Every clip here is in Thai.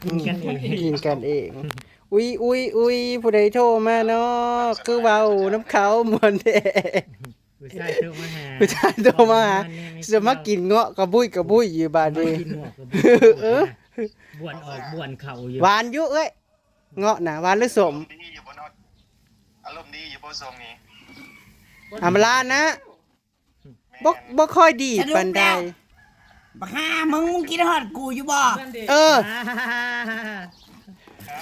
กินกันเอง กินกันเองอุ้ยผู้ใดโทรมาเนาะคือเว้าน้ำเขามวนแท้ ผู้ชายโทรมาหา ผู้ชายโทรมาหาจะมากินเงาะกระบุยอยู่บาด มา นี้ กินหมวกกับบ้วนออกบ้วนเข่าอยู่ หวานอยู่เอ้ยเงาะน่ะหวานหรือสม อารมณ์ดีอยู่บนทรงนี้ อำลานะบ่ค่อยดีปานใด บักห่ามึงกินฮอดกูอยู่บ่ เออ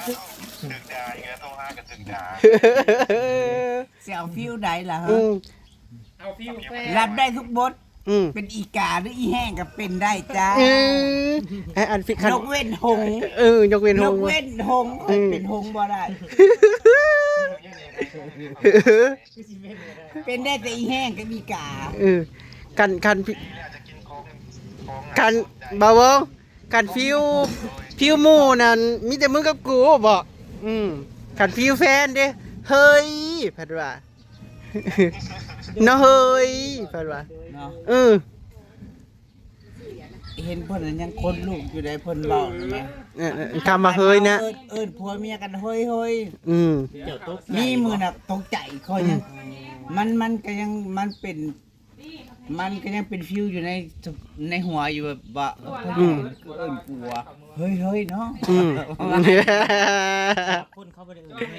ถึงด่าอย่างเงี้ยโทรหากับถึงด่า เสียวฟิวใดล่ะ อื ฮะ ม เอาฟิวแฟ รับได้ทุกบท อืม เป็นอีกาหรืออีแห้งก็เป็นได้จ้า ไอ้อันฟิคัน นกเว้นหงส์ ยกเว้น น ห ก งส์ เว้นหงส์เป็นหงส์บ่ได้ เป็นได้แต่อีแห้งกับอีกา กันพี่ นี่อาจจะกินของ กันบ่าวงกันฟิวหมู่นั่นมีแต่มึงกับกูบอกกันฟิวแฟนเด้เฮ้ยพัดว่า เนาะเฮ้ยพัดว่า เนาะ อ เห็นเพิ่นนั้นยังคนลูกอยู่ได้เพิ่นเว้าแม่ คำว่าเฮ้ยนะ เอิ้นผัวเมียกันเฮ้ย เจ้าตุ๊ก มีมือน่ะตกใจคอยยังมันก็ยังมันก็ยังเป็นฟิวอยู่ในหัวอยู่แบบว่าเพิ่นเอิ้นกลัวเฮ้ยเนาะ คนเขาบ่ได้เอิ้นเ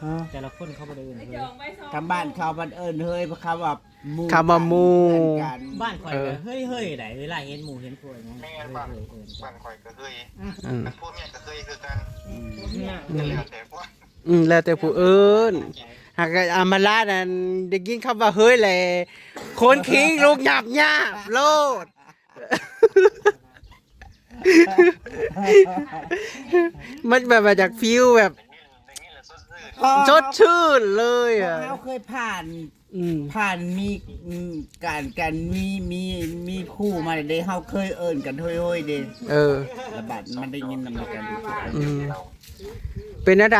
ฮ้ยแต่ละคนเขาบ่ได้เอิ้นเฮ้ย ทางบ้านเขาบ้านเอิ้นเฮ้ยเพราะเขาว่าหมู่ คำว่าหมู่ เอิ้นกัน บ้านข่อยก็เฮ้ยได้เวลาเห็นหมู่เห็นพวกนะ แม่ เฮ้ บ้าน ย บ้านคอยก็เคย อืม กันพวกเมียก็เคยคือกันก็แล้วแต่พวก แล้วแต่ผู้เอิ้นหากอามาลานั่นได้ยินคำว่าเฮ้ยแหละคนคิงลูกหยาบโลด มันแบบมาจากฟิวแบบ อย่างนี้แหละสดชื่น ชดชื่นเลยอ่ะ เขาเคยผ่าน อืม มีการมีคู่มาเด้เฮาเคยเอิ้นกันเฮ้ยๆเด้ ระบาดมันได้ยินนำกัน อืมเป็นอะไร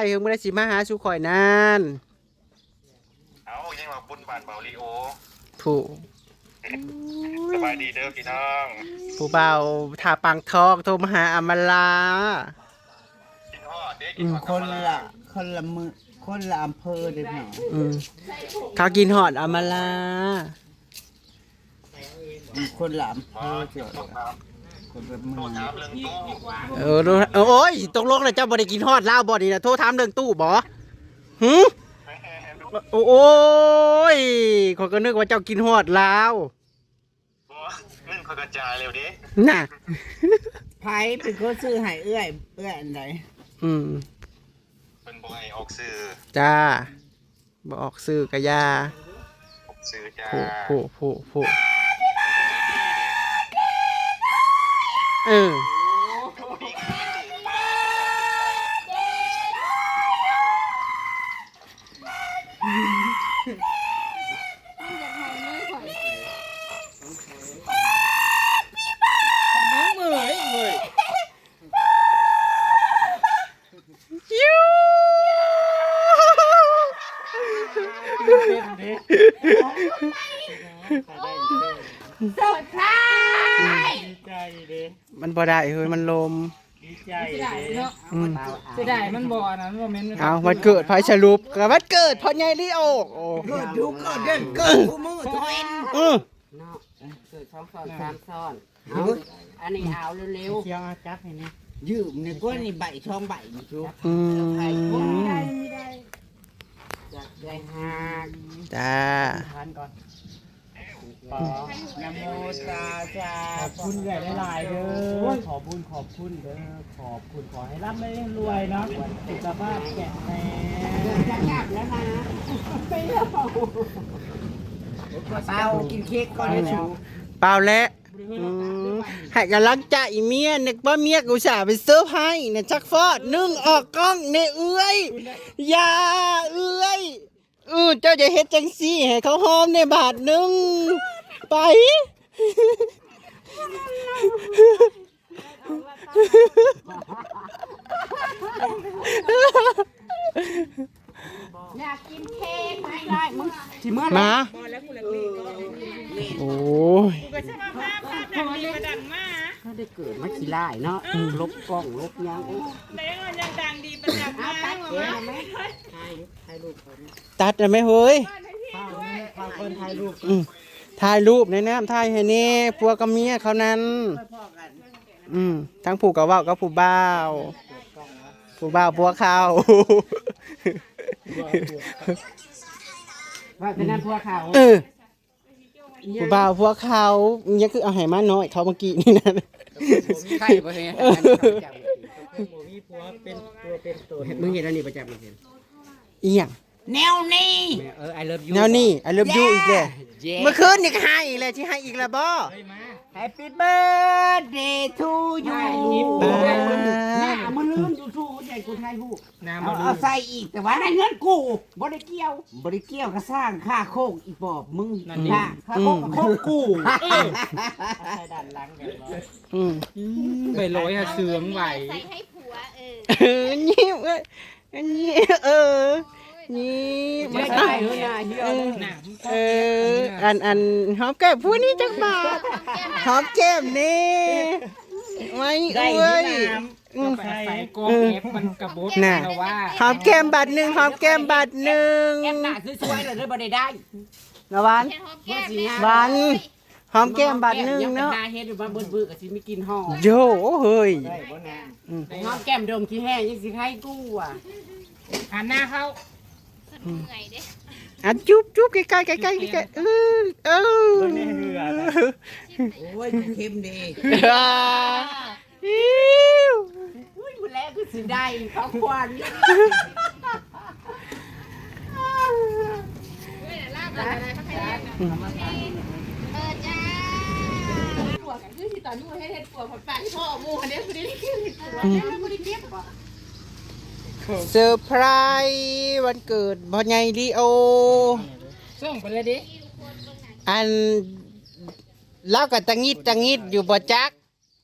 เฮงไม่ได้สิมาหาสุข่อยนั่น เอายังว่าบุญบานเบาลีโอ ผู้ สบายดีเด้อพี่น้อง ผู้เบาทาปังทองโทรมาหาอามาลา กินฮอดเด้กินฮอด คนละมือคนละอำเภอเด้อพี่น้อง เขากินหอดอามาลา คนละอำเภ มา อ เกี่ เจ้า ยวกับ คนละ โท มื ร อ ถามเรื่องตู้ โอ้ยตกลงเลยเจ้าบ่ได้กินฮอดลาวบ่นี่นะโทรถามเรื่องตู้บ่หึโอ้ยเขาก็นึกว่าเจ้ากินฮอดลาว เงินเขากระจายเร็วดิ น่ะ ไผเป็นคนซื้อให้เอื้อยอันใด เป็นบ่ให้ออกสื่อ จ้าบ่ออกซื้อกะยา ออกสื่อจ้า ผู้มันบ่ได้เฮ้ยมันลม ดีใจ เนาะจะได้มันบ่อนั้นบ่แม่น เอาวันเกิดไผสรุปกับวันเกิดพ่อใหญ่ลิโอโอ้ เกิดดูเกิดเดินเกิดคู่มือทเวน เนาะเกิด2 ซ้อน 3 ซ้อนเอาอันนี้เอาเร็ว เคี้ยวจับให้นี่ ยืมนี่ก็นี่ใบช่องใบนี่ชู ๆ ไผ อยากได้หาก จ้า ทานก่อน นะโมตัสสะ ขอบคุณใหญ่หลายๆเด้อขอบคุณเด้อขอบคุณขอให้ร่ำให้รวยเนาะสุขภาพแข็งแรง จะกลับแล้วนะ เป้ากินเค้กก่อนนะชู เปล่าแล้วให้กำลังใจเมียนึกว่าเมียกูสาไปเซอร์ไพรส์นะจักฟอดนึ่งออกกล้องเนเอื้อยอย่าเอื้อยเจ้าจะเฮ็ดจังซี่ให้เขาหอมในบาทหนึงไป อยากกินเค้กไม่ได้มึงสิเมื่อ มาโอ้ย เขาได้เกิดมาขี้ร้ายเนาะ ลบกล้องลบยัง เด้งมันยังดังดีประจักษ์มาไหม ตัดได้ไหมเฮ้ย พาคนถ่ายรูป ถ่ายรูปในน้ำถ่ายให้นี่ผัวกับเมียเขานั้นทั้งผู้กับว่าวกับผู้บ่าวผัวเขา ว่าเป็นนั้นพวกเขา ผู้บ่าวผัวเขาเนี่ยคือเอาให้มาน้อยเขาเมื่อกี้นี่นะ ใช่ป่ะเนี่ย มีผัวเป็นตัวเป็นตัว มึงเห็นอันนี้ประจำมึงเห็น อีหยัง แนวนี้ I love you แนวนี้I love you อีกเลยเมื่อคืนนี่ก็ให้อีกเลยที่ให้อีกแล้วบ่ Happy birthday to you มันลืมจู่ๆใหญ่กูไทยฮู้ เอาใส่อีกแต่ว่าในเงินกูบ่ได้เกี่ยวก็สร้างค่าโคกอีปอบมึงค่าโคกโคกกู ใส่ด้านหลังกันบ่ ไปร้อยหาเสืองไหว ใส่ให้ผัวยิ้มยิ้มนี่ ไม่ได้เฮ้ยนะเฮีย อันหอมแก้มผู้นี้จักบาทหอมแก้มนี่ไม่เอ้ย ใส่กองเอฟมันกระบด น่ะ แต่ว่า หอมแก้มบาทหนึ่งหอมแก้มบาทหนึ่ง แอมหน้าสวยๆเลยบ่ได้ ละวัน แค่หอมแก้มแม่ วันหอมแก้มบาทหนึ่งเนาะ หน้าเฮ็ดว่าเบิ่ก็สิมีกินห่อ โย่เฮ้ย หอมแก้มดมขี้แห้งยังสิให้กูอ่ะ หันหน้าเข้า เหนื่อยเด้ อ่ะจุ๊บใกล้ๆใกล้ๆเออ นี่เรือ โอ้ยเข้มดี อุ้ยมื้อแรกคือสิได้เขาควัน ลาบอะไรพักให้จ้าปวดกันคือที่ตอนนู้นให้เฮ็ดปวดผลปากที่พ่อมูคนนี้คือได้คือเฮ็ดปวดแล้วบ่ได้เก็บบ่ เซอร์ไพรส์วันเกิดพ่อใหญ่ลีโอ ส่งไปเลยดิ อันเล่ากับตังงิดอยู่บ่จัก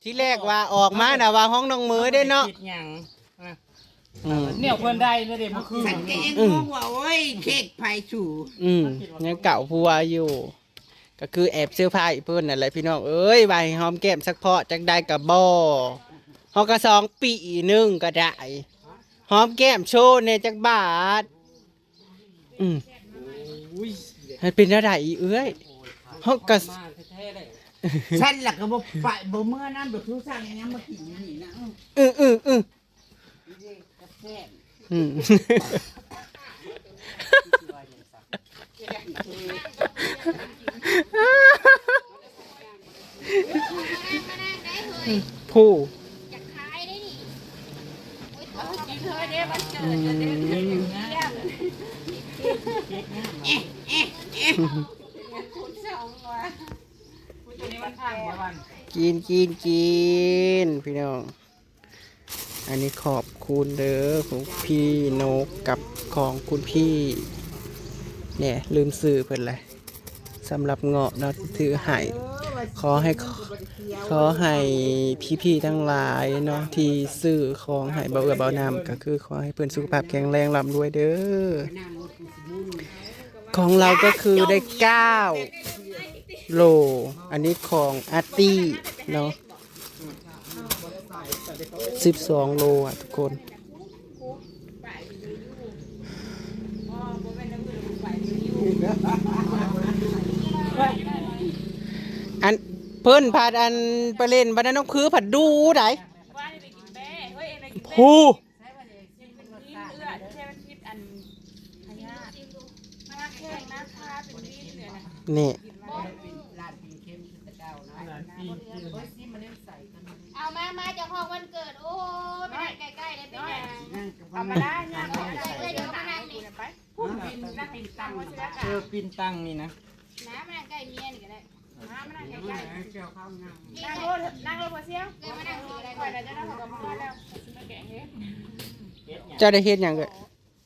ที่แรกว่าออกมาน่ะว่าห้องน้องมือได้เนาะ คิดหยัง อืม เนี่ยเพิ่นได้เลยเด้เมื่อคืน สังเกตงงว่าโอ้ยเค้กไผ่ชู ยังเก่าผัวอยู่ ก็คือแอบเสื้อผ้าอีเพิ่นนั่นแหละพี่น้องเอ้ยไว้หอมแก้มสักเพาะจักได้กับบ่เฮาก็2 ปีหนึงก็ได้หอมแก้มโชว์ในจักบาทให้เป็นอะไรอีเอ้ยเฮาก็ ฉันล่ะก็บ่ไปบ่เมื่อนั้นบ่ทุกสั่งยังมากินนี่นะ อืมผู้ อยากขายได้นี่โอ้ยเอาจริงเธอเด้มันเกิดจะเด้คุณสองว่ะ ตัวนี้มันทางบ่วัน กินพี่น้อง อันนี้ขอบคุณเด้อของพี่นกกับของคุณพี่เนี่ยลืมซื้อเพิ่นเลยสำหรับเงาะเนาะถือให้ขอให้พี่ๆทั้งหลายเนาะที่ซื้อของให้เบาเบานำก็คือขอให้เพิ่นสุขภาพแข็งแรงร่ำรวยเด้อของเราก็คือได้9 โลอันนี้ของอาร์ตี้เนาะ12 โลอ่ะทุกคนอันเพิ่นพาอันไปเล่นบ้านน้องคือผัดดูไหนผู้ นี่ เอามาจากห้องวันเกิดโอ้ยไม่ได้ใกล้ๆเลยเป็นไง เอามาได้งาน เดี๋ยวมานั่งนี่ พูดบินนั่งบินตังค์ว่าสิได้ปินตังนี่นะ น้ำมานั่งใกล้เมียนี่ก็ได้น้ำมานั่งใกล้ๆ นั่งรถมาเสีย เลยมานั่งสีอะไร คอยได้ได้ของมาแล้วมาแกะเฮ็ด เจ้าได้เฮ็ดหยังเด้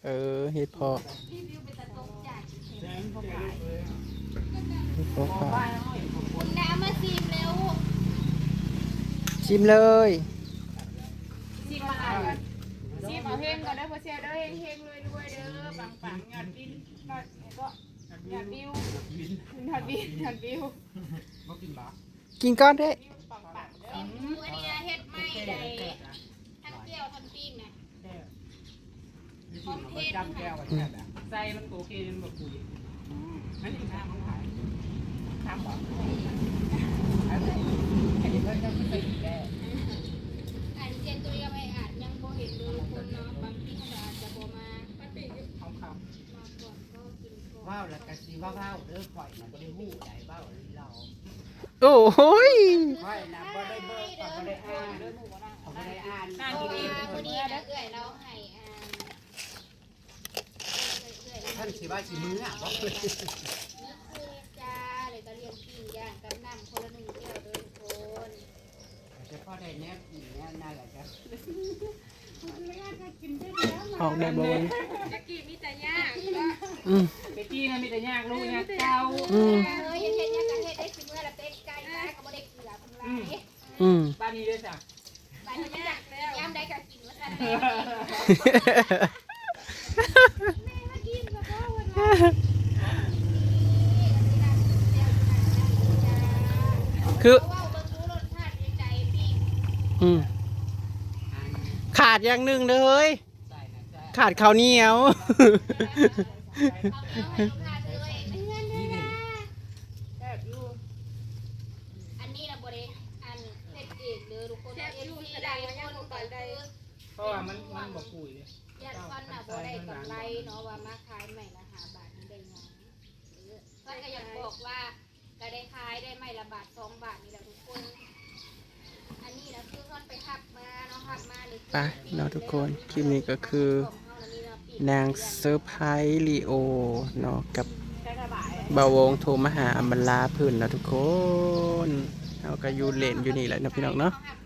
อเฮ็ดพอพอค่ะ คุณน้ำมาซีมเร็ว ชิมเลย ซีมาเอาซีมาเฮงก่อนได้พอเสียเด้อเฮงๆรวยๆเด้อปังๆยอดบินก็ยอดวิวยอดบิว กินก้อนได้ ปังๆเด้อ อันนี้เฮ็ดไม่ได้ทั้งเจียวทั้งปิ้งนะพร้อมเทศ จำแก้วกันแค่ใส่มันโอเคมันแบบปุ๋ยมันอีกน้ำของขายน้ำหรออันนี้เพิ่งจะเป็นแก้ อันเจนตัวยังไม่อาจยังบ่เห็นดูคนเนาะบางทีเขาอาจจะบ่มาปฏิ ของเขา มาก่อนก็กินก่อน ว้าวแล้วก็สิว้าวเด้อข่อยน่ะบ่ได้ฮู้ได้ว้าวเรา โอ้โหย ข่อยน่ะบ่ได้เบิ่งบ่ได้อ่านบ่ได้อ่าน เพราะว่าคนนี้นะเอื้อยเราให้ท่านสิว่าสิมื้ออ่ะบ่ นี่คือจ้าเลยก็เรียนปิ้งย่างกับน้ำคนละ1แก้วเด้อทุกคน จะพอได้แนบอีกแนวนั่นแหละจ้ะ ออกได้บ่วัน จะกินมีแต่ย่าง อืม เบกกี้นะมีแต่ยากลูกยากเจ้า อืม เฮ็ดย่างกันเฮ็ดได้สิเมื่อละเป็ดไก่นะก็บ่ได้เกลือพุ่นล่ะ อืม บ้านนี้ด้วยจ้ะ บ้านนี้ยากแล้วยามใดก็กินว่าซั่นแม่มากินก็บ่ว่า คือ เพราะว่าเบิ่งดูรสชาติในใจปิ้ง อืมขาดอย่างหนึ่งเลย ขาดข้าวเหนียว เอาให้ลูกค้าซื้อเองไม่เงินด้วยนะแบบอยู่อันนี้นะบ่ได้อันเฮ็ดเองเด้อทุกคนเฮ็ดอยู่แสดงว่ายังบ่ปานใด เพราะว่ามันบอกปุ๋ยเลย ญาติฟันน่ะบ่ได้กำไรเนาะว่ามาขายใหม่ละ5 บาทนี่ได้หยังเพิ่นก็อยากบอกว่าก็ได้ขายได้ไม่ละบาท2 บาทนี่แหละทุกคน อันนี้นะคือเพิ่นไปทับมาเนาะทับมานี่ ไปเนาะทุกคนคลิปนี้ก็คือนางเซอร์ไพรส์ลีโอเนาะกับบ่าววงโทรมาหาอำมลาเพื้นเนาะทุกคนเอาก็อยู่เล่นอยู่นี่แหละนะพี่น้องเนาะ ทับ